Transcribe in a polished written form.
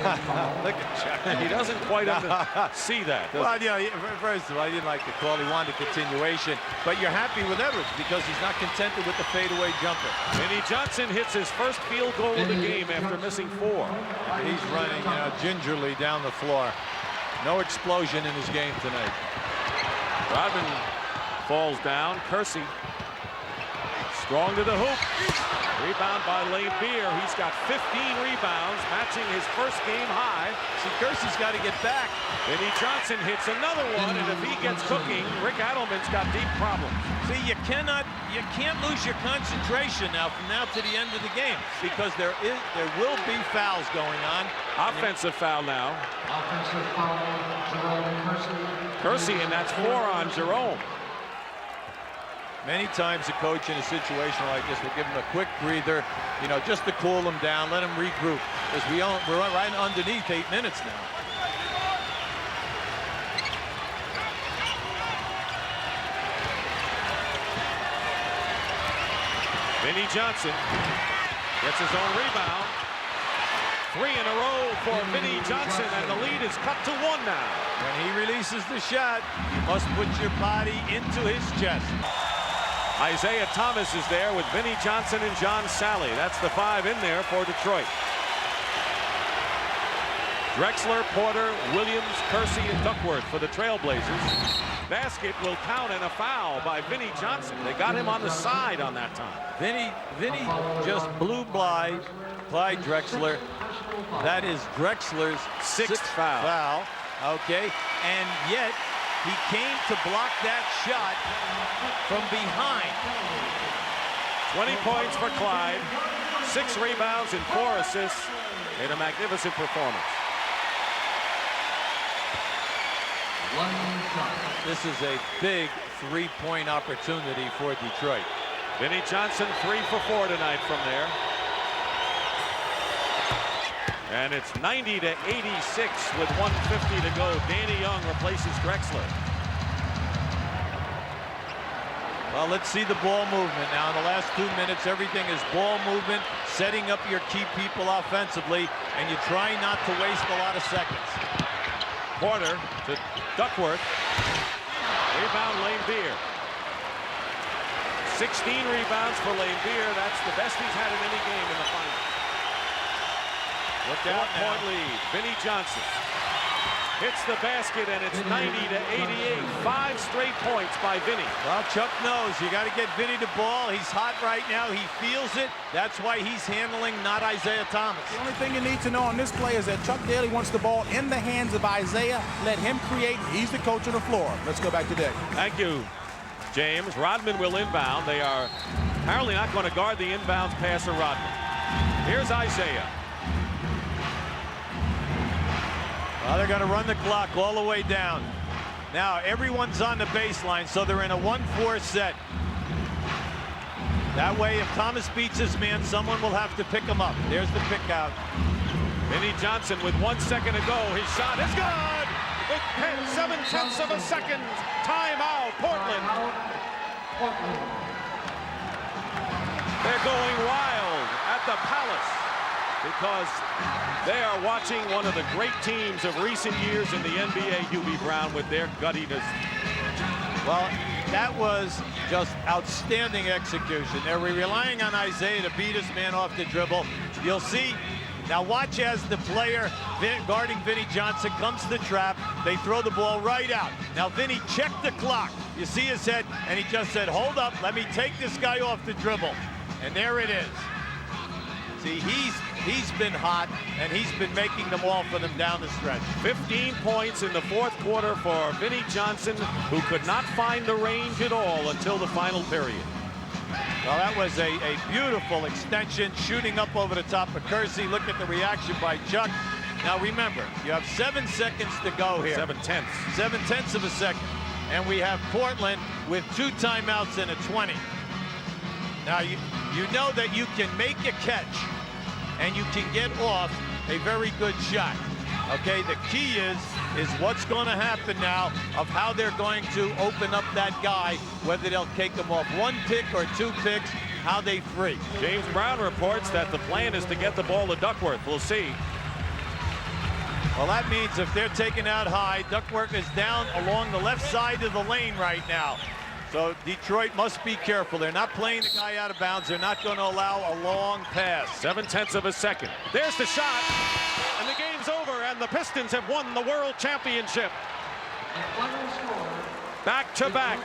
Look at Chuck. He doesn't quite see that. Well, you know, first of all, I didn't like the call. He wanted a continuation. But you're happy with Edwards because he's not contented with the fadeaway jumper. Vinnie Johnson hits his first field goal of the game after missing 4. He's running, you know, gingerly down the floor. No explosion in his game tonight. Rodman falls down. Kersey strong to the hoop. Rebound by Lane Beer. He's got 15 rebounds, matching his first game high. See, Kersey's got to get back. Vinnie Johnson hits another one, and if he gets cooking, Rick Adelman's got deep problems. See, you can't lose your concentration now from now to the end of the game because there will be fouls going on. Offensive foul now. Offensive foul, Jerome Kersey. Kersey, and that's 4 on Jerome. Many times a coach in a situation like this will give him a quick breather, you know, just to cool him down, let him regroup. Because we're right underneath 8 minutes now. Vinnie Johnson gets his own rebound. 3 in a row for Vinnie Johnson, and the lead is cut to 1 now. When he releases the shot, you must put your body into his chest. Isiah Thomas is there with Vinnie Johnson and John Sally. That's the 5 in there for Detroit. Drexler, Porter, Williams, Kersey, and Duckworth for the Trailblazers. Basket will count and a foul by Vinnie Johnson. They got him on the side on that time. Vinnie just blew by Clyde Drexler. That is Drexler's sixth foul. Okay, and yet he came to block that shot from behind. 20 points for Clyde, 6 rebounds and 4 assists in a magnificent performance. This is a big 3-point opportunity for Detroit. Vinnie Johnson 3 for 4 tonight from there. And it's 90 to 86 with 1:50 to go. Danny Young replaces Drexler. Well, let's see the ball movement now. In the last 2 minutes, everything is ball movement, setting up your key people offensively, and you try not to waste a lot of seconds. Porter to Duckworth. Rebound, Lane Beer. 16 rebounds for Lane Beer. That's the best he's had in any game in the finals. Look out, 4-point lead. Vinnie Johnson hits the basket, and it's 90 to 88. 5 straight points by Vinnie. Well, Chuck knows you got to get Vinnie the ball. He's hot right now. He feels it. That's why he's handling, not Isiah Thomas. The only thing you need to know on this play is that Chuck Daly wants the ball in the hands of Isiah. Let him create. He's the coach of the floor. Let's go back to Dick. Thank you, James. Rodman will inbound. They are apparently not going to guard the inbounds passer, Rodman. Here's Isiah. Well, they're going to run the clock all the way down. Now, everyone's on the baseline, so they're in a 1-4 set. That way, if Thomas beats his man, someone will have to pick him up. There's the pick out. Vinnie Johnson with 1 second to go. His shot is good! With 7/10 of a second. Timeout, Portland. They're going wild at the Palace because they are watching one of the great teams of recent years in the NBA, Hubie Brown, with their guttiness. Well, that was just outstanding execution. They were relying on Isiah to beat his man off the dribble. You'll see. Now watch as the player guarding Vinnie Johnson comes to the trap. They throw the ball right out. Now Vinnie checked the clock. You see his head, and he just said, hold up, let me take this guy off the dribble. And there it is. See, he's been hot, and he's been making them all for them down the stretch. 15 points in the 4th quarter for Vinnie Johnson, who could not find the range at all until the final period. Well, that was a beautiful extension, shooting up over the top of Kersey. Look at the reaction by Chuck. Now remember, you have 7 seconds to go here. 7/10. 7/10 of a second. And we have Portland with 2 timeouts and a 20. Now you know that you can make a catch and you can get off a very good shot. Okay, the key is what's going to happen now of how they're going to open up that guy, whether they'll take him off 1 pick or 2 picks, how they free. James Brown reports that the plan is to get the ball to Duckworth. We'll see. Well, that means if they're taken out high, Duckworth is down along the left side of the lane right now. So Detroit must be careful. They're not playing the guy out of bounds. They're not going to allow a long pass. 0.7 of a second. There's the shot, and the game's over, and the Pistons have won the World Championship. The final score. Back-to-back